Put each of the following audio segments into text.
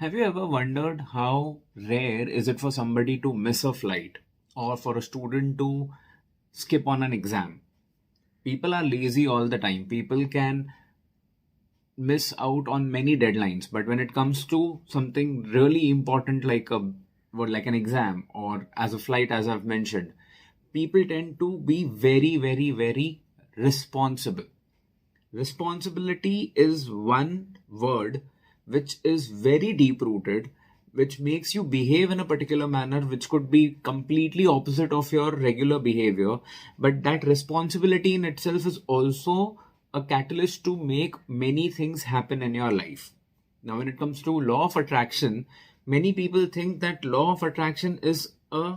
Have you ever wondered how rare is it for somebody to miss a flight or for a student to skip on an exam? People are lazy all the time. People can miss out on many deadlines, but when it comes to something really important like an exam or as a flight, as I've mentioned, people tend to be very, very, very responsible. Responsibility is one word which is very deep rooted, which makes you behave in a particular manner, which could be completely opposite of your regular behavior. But that responsibility in itself is also a catalyst to make many things happen in your life. Now, when it comes to law of attraction, many people think that law of attraction is a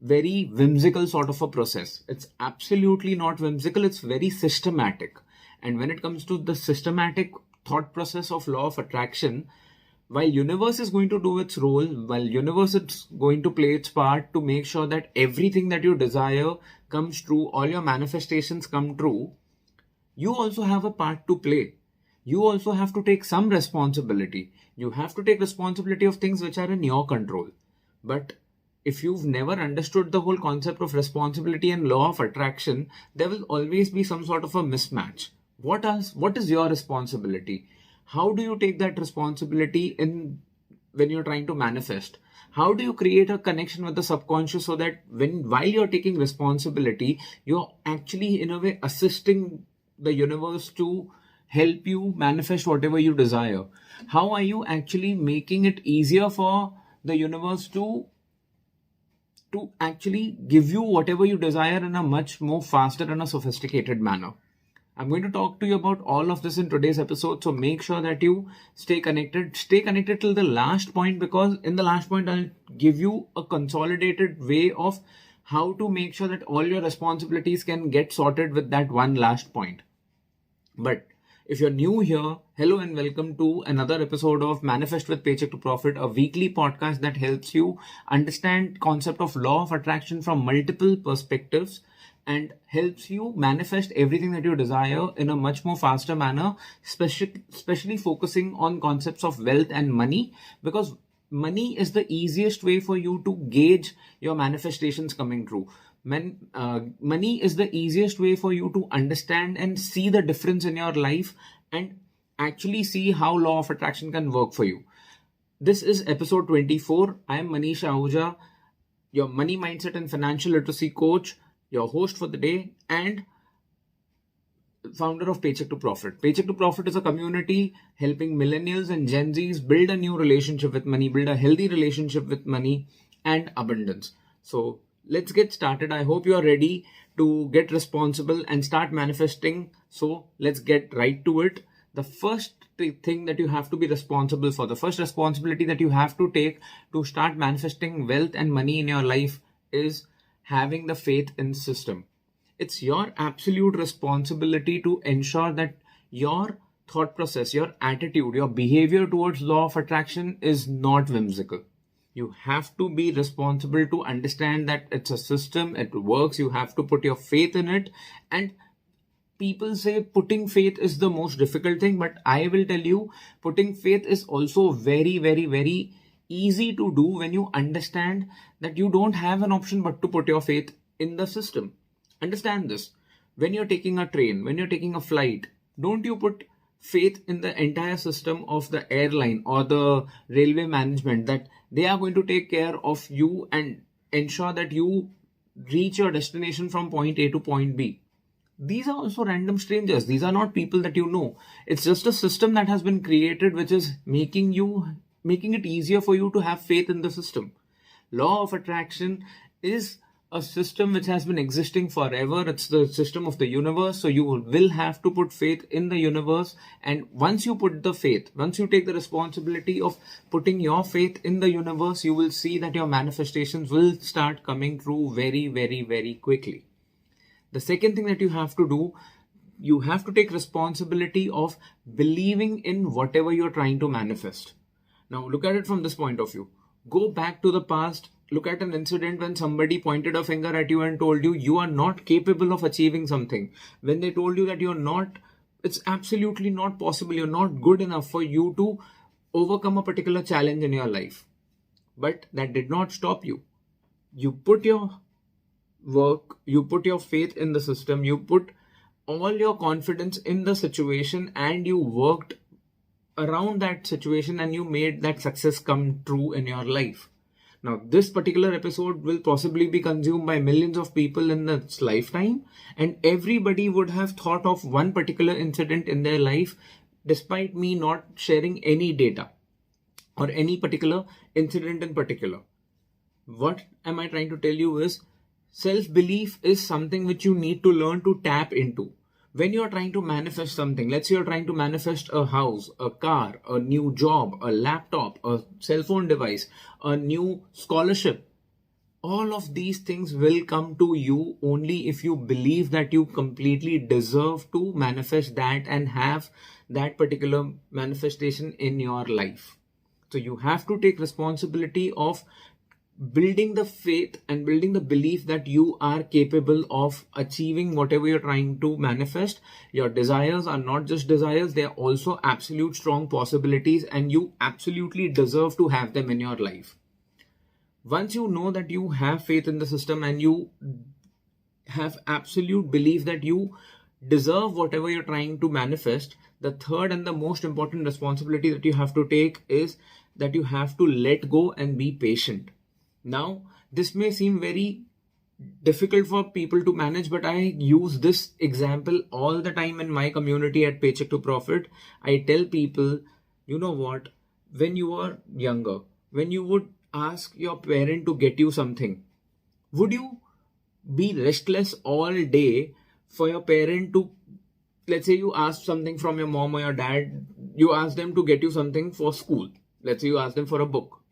very whimsical sort of a process. It's absolutely not whimsical, it's very systematic. And when it comes to the systematic thought process of law of attraction, while universe is going to do its role, while universe is going to play its part to make sure that everything that you desire comes true, all your manifestations come true, you also have a part to play. You also have to take some responsibility. You have to take responsibility of things which are in your control. But if you've never understood the whole concept of responsibility and law of attraction, there will always be some sort of a mismatch. What is your responsibility? How do you take that responsibility in when you're trying to manifest? How do you create a connection with the subconscious so that while you're taking responsibility, you're actually in a way assisting the universe to help you manifest whatever you desire? How are you actually making it easier for the universe to actually give you whatever you desire in a much more faster and a sophisticated manner? I'm going to talk to you about all of this in today's episode, so make sure that you stay connected. Stay connected till the last point, because in the last point, I'll give you a consolidated way of how to make sure that all your responsibilities can get sorted with that one last point. But if you're new here, hello and welcome to another episode of Manifest with Paycheck to Profit, a weekly podcast that helps you understand concept of law of attraction from multiple perspectives and helps you manifest everything that you desire in a much more faster manner, especially focusing on concepts of wealth and money, because money is the easiest way for you to gauge your manifestations coming true. Money is the easiest way for you to understand and see the difference in your life and actually see how law of attraction can work for you. This is episode 24. I am Manish Ahuja, your money mindset and financial literacy coach, your host for the day, and founder of Paycheck to Profit. Paycheck to Profit is a community helping millennials and Gen Zs build a new relationship with money, build a healthy relationship with money and abundance. So let's get started. I hope you are ready to get responsible and start manifesting. So let's get right to it. The first thing that you have to be responsible for, the first responsibility that you have to take to start manifesting wealth and money in your life is having the faith in system. It's your absolute responsibility to ensure that your thought process, your attitude, your behavior towards law of attraction is not whimsical. You have to be responsible to understand that it's a system, it works, you have to put your faith in it. And people say putting faith is the most difficult thing, but I will tell you, putting faith is also very, very, very easy to do when you understand that you don't have an option but to put your faith in the system. Understand this. When you're taking a train, when you're taking a flight, don't you put faith in the entire system of the airline or the railway management that they are going to take care of you and ensure that you reach your destination from point A to point B? These are also random strangers. These are not people that you know. It's just a system that has been created which is making it easier for you to have faith in the system. Law of attraction is a system which has been existing forever. It's the system of the universe. So you will have to put faith in the universe. And once you put the faith, once you take the responsibility of putting your faith in the universe, you will see that your manifestations will start coming true very, very, very quickly. The second thing that you have to do, you have to take responsibility of believing in whatever you're trying to manifest. Now, look at it from this point of view. Go back to the past. Look at an incident when somebody pointed a finger at you and told you you are not capable of achieving something. When they told you that it's absolutely not possible, you're not good enough for you to overcome a particular challenge in your life. But that did not stop you. You put your work, you put your faith in the system, you put all your confidence in the situation, and you worked around that situation and you made that success come true in your life. Now, this particular episode will possibly be consumed by millions of people in its lifetime, and everybody would have thought of one particular incident in their life despite me not sharing any data or any particular incident in particular. What am I trying to tell you is self-belief is something which you need to learn to tap into. When you're trying to manifest something, let's say you're trying to manifest a house, a car, a new job, a laptop, a cell phone device, a new scholarship, all of these things will come to you only if you believe that you completely deserve to manifest that and have that particular manifestation in your life. So you have to take responsibility of building the faith and building the belief that you are capable of achieving whatever you're trying to manifest. Your desires are not just desires, they are also absolute strong possibilities, and you absolutely deserve to have them in your life. Once you know that you have faith in the system and you have absolute belief that you deserve whatever you're trying to manifest, the third and the most important responsibility that you have to take is that you have to let go and be patient. Now, this may seem very difficult for people to manage, but I use this example all the time in my community at Paycheck to Profit. I tell people, you know what, when you were younger, when you would ask your parent to get you something, would you be restless all day for your parent to, let's say you asked something from your mom or your dad, you asked them to get you something for school. Let's say you asked them for a book.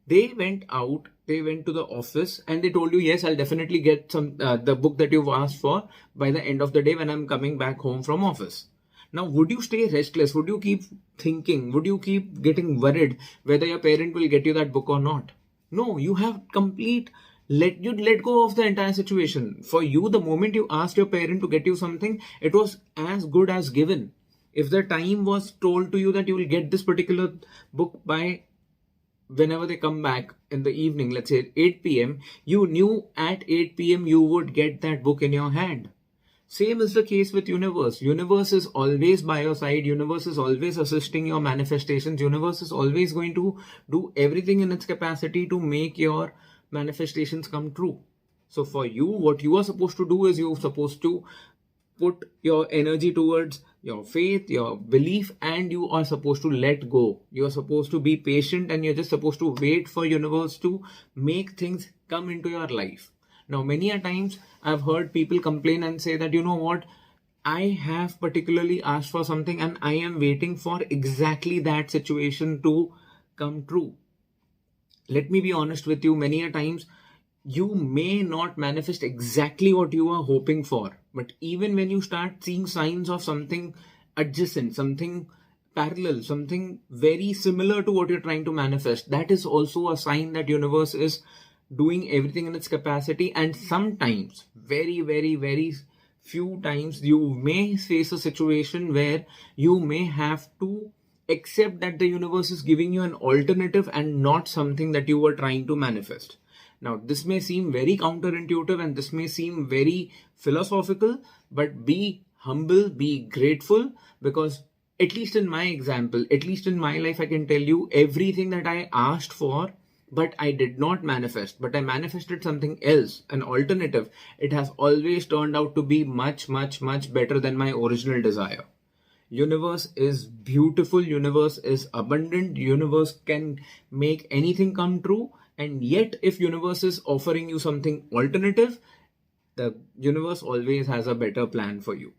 They went out, they went to the office and they told you, yes, I'll definitely get the book that you've asked for by the end of the day when I'm coming back home from office. Now, would you stay restless? Would you keep thinking? Would you keep getting worried whether your parent will get you that book or not? No, you have let go of the entire situation. For you, the moment you asked your parent to get you something, it was as good as given. If the time was told to you that you will get this particular book by whenever they come back in the evening, let's say 8 p.m., you knew at 8 p.m. you would get that book in your hand. Same is the case with universe. Universe is always by your side. Universe is always assisting your manifestations. Universe is always going to do everything in its capacity to make your manifestations come true. So for you, what you are supposed to do is you're supposed to put your energy towards your faith, your belief, and you are supposed to let go. You're supposed to be patient and you're just supposed to wait for universe to make things come into your life. Now, many a times I've heard people complain and say that, you know what, I have particularly asked for something and I am waiting for exactly that situation to come true. Let me be honest with you, many a times you may not manifest exactly what you are hoping for, but even when you start seeing signs of something adjacent, something parallel, something very similar to what you're trying to manifest, that is also a sign that universe is doing everything in its capacity. And sometimes, very, very, very few times, you may face a situation where you may have to accept that the universe is giving you an alternative and not something that you were trying to manifest. Now, this may seem very counterintuitive and this may seem very philosophical, but be humble, be grateful, because at least in my example, at least in my life, I can tell you everything that I asked for, but I did not manifest, but I manifested something else, an alternative. It has always turned out to be much, much, much better than my original desire. Universe is beautiful. Universe is abundant. Universe can make anything come true. And yet, if universe is offering you something alternative, the universe always has a better plan for you.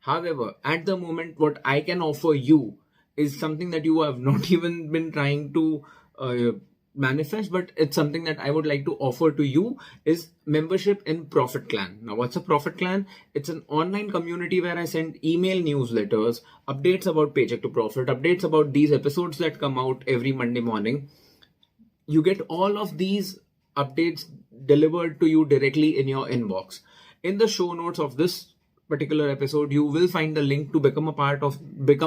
However, at the moment, what I can offer you is something that you have not even been trying to manifest, but it's something that I would like to offer to you is membership in Profit Clan. Now, what's a Profit Clan? It's an online community where I send email newsletters, updates about Paycheck to Profit, updates about these episodes that come out every Monday morning. You get all of these updates delivered to you directly in your inbox. In the show notes of this particular episode, you will find the link to become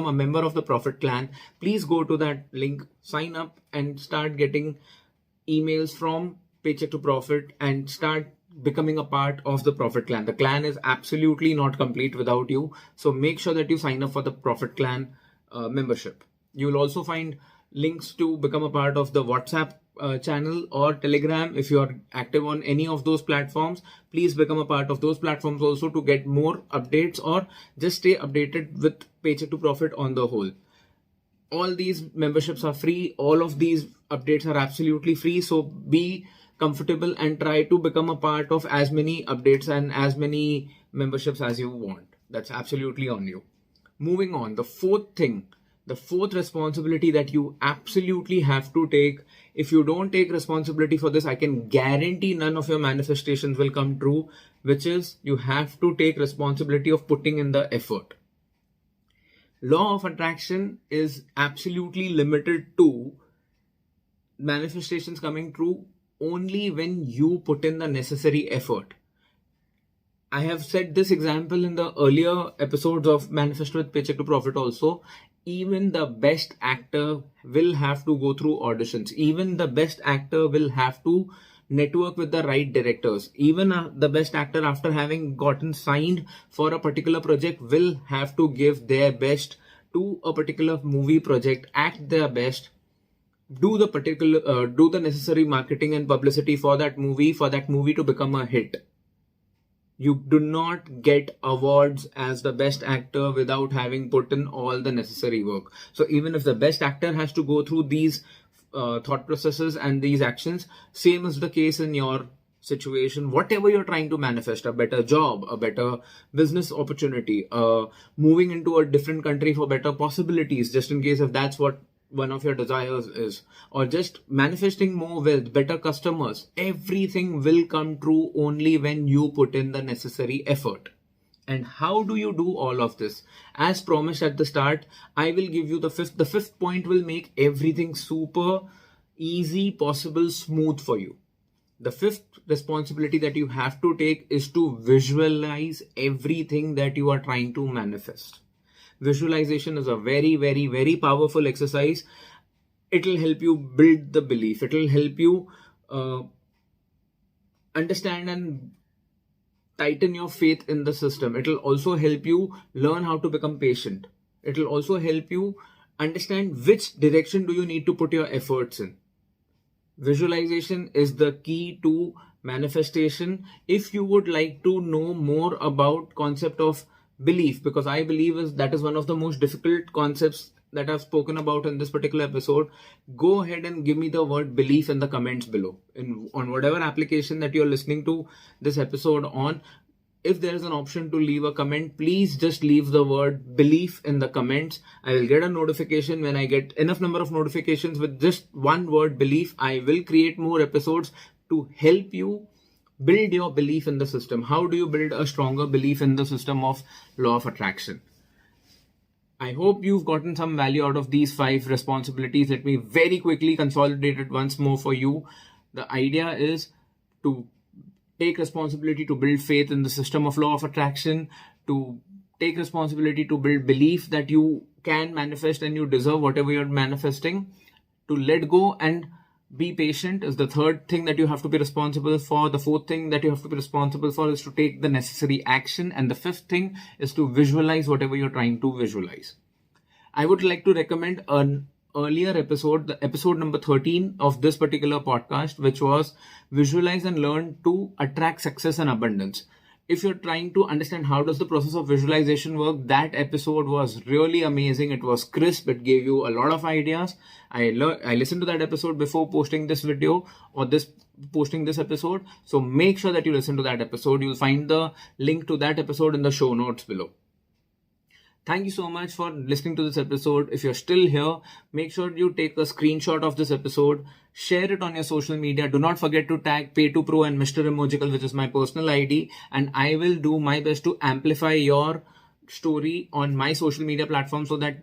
a member of the Profit Clan. Please go to that link, sign up, and start getting emails from Paycheck to Profit and start becoming a part of the Profit Clan. The clan is absolutely not complete without you. So make sure that you sign up for the Profit Clan membership. You will also find links to become a part of the WhatsApp channel or Telegram. If you are active on any of those platforms, please become a part of those platforms also to get more updates or just stay updated with Paycheck to Profit on the whole. All these memberships are free. All of these updates are absolutely free. So be comfortable and try to become a part of as many updates and as many memberships as you want. That's absolutely on you. Moving on, the fourth responsibility that you absolutely have to take. If you don't take responsibility for this, I can guarantee none of your manifestations will come true, which is you have to take responsibility of putting in the effort. Law of attraction is absolutely limited to manifestations coming true only when you put in the necessary effort. I have said this example in the earlier episodes of Manifest with Paycheck to Profit also. Even the best actor will have to go through auditions. Even the best actor will have to network with the right directors. Even the best actor, after having gotten signed for a particular project, will have to give their best to a particular movie project, act their best, do the necessary marketing and publicity for that movie to become a hit. You do not get awards as the best actor without having put in all the necessary work. So even if the best actor has to go through these thought processes and these actions, same is the case in your situation. Whatever you're trying to manifest, a better job, a better business opportunity, moving into a different country for better possibilities, just in case if that's what one of your desires is, or just manifesting more wealth, better customers, everything will come true only when you put in the necessary effort. And how do you do all of this? As promised at the start, I will give you the fifth point will make everything super easy, possible, smooth for you. The fifth responsibility that you have to take is to visualize everything that you are trying to manifest. Visualization is a very, very, very powerful exercise. It will help you build the belief. It will help you understand and tighten your faith in the system. It will also help you learn how to become patient. It will also help you understand which direction do you need to put your efforts in. Visualization is the key to manifestation. If you would like to know more about concept of belief, because I believe that is one of the most difficult concepts that I've spoken about in this particular episode, go ahead and give me the word belief in the comments below. On whatever application that you're listening to this episode on, if there is an option to leave a comment, please just leave the word belief in the comments. I will get a notification. When I get enough number of notifications with just one word belief, I will create more episodes to help you build your belief in the system. How do you build a stronger belief in the system of law of attraction? I hope you've gotten some value out of these 5 responsibilities. Let me very quickly consolidate it once more for you. The idea is to take responsibility to build faith in the system of law of attraction, to take responsibility to build belief that you can manifest and you deserve whatever you're manifesting, to let go and be patient is the third thing that you have to be responsible for. The fourth thing that you have to be responsible for is to take the necessary action. And the fifth thing is to visualize whatever you're trying to visualize. I would like to recommend an earlier episode, the episode number 13 of this particular podcast, which was visualize and learn to attract success and abundance. If you're trying to understand how does the process of visualization work, that episode was really amazing. It was crisp. It gave you a lot of ideas. I listened to that episode before posting this video or posting this episode. So make sure that you listen to that episode. You'll find the link to that episode in the show notes below. Thank you so much for listening to this episode. If you're still here, make sure you take a screenshot of this episode, share it on your social media. Do not forget to tag Pay2Pro and Mr. Emojical, which is my personal ID, and I will do my best to amplify your story on my social media platform so that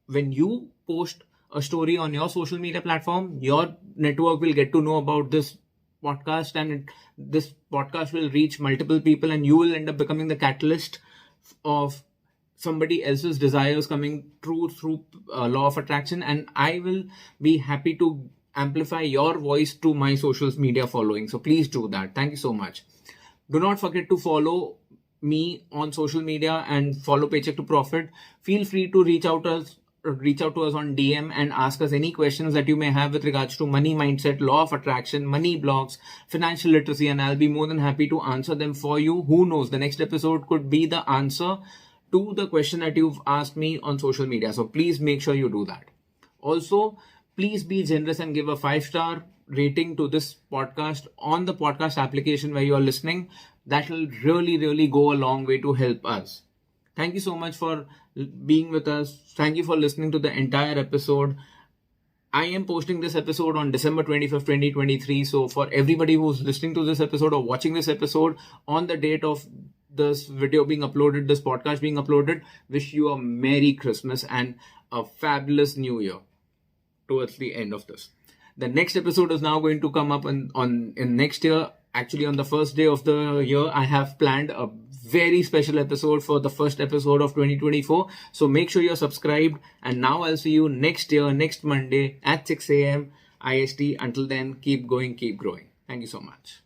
when you post a story on your social media platform, your network will get to know about this podcast, and this podcast will reach multiple people, and you will end up becoming the catalyst of somebody else's desires coming true through law of attraction, and I will be happy to amplify your voice to my social media following. So please do that. Thank you so much. Do not forget to follow me on social media and follow Paycheck to Profit. Feel free to reach out to us on DM and ask us any questions that you may have with regards to money mindset, law of attraction, money blocks, financial literacy, and I'll be more than happy to answer them for you. Who knows, the next episode could be the answer to the question that you've asked me on social media. So please make sure you do that. Also, please be generous and give a 5-star rating to this podcast on the podcast application where you are listening. That will really, really go a long way to help us. Thank you so much for being with us. Thank you for listening to the entire episode. I am posting this episode on December 25th, 2023. So for everybody who's listening to this episode or watching this episode on the date of this video being uploaded, this podcast being uploaded, wish you a Merry Christmas and a fabulous New Year towards the end of this. The next episode is now going to come up in next year. Actually, on the first day of the year, I have planned a very special episode for the first episode of 2024. So make sure you're subscribed. And now I'll see you next year, next Monday at 6 a.m. IST. Until then, keep going, keep growing. Thank you so much.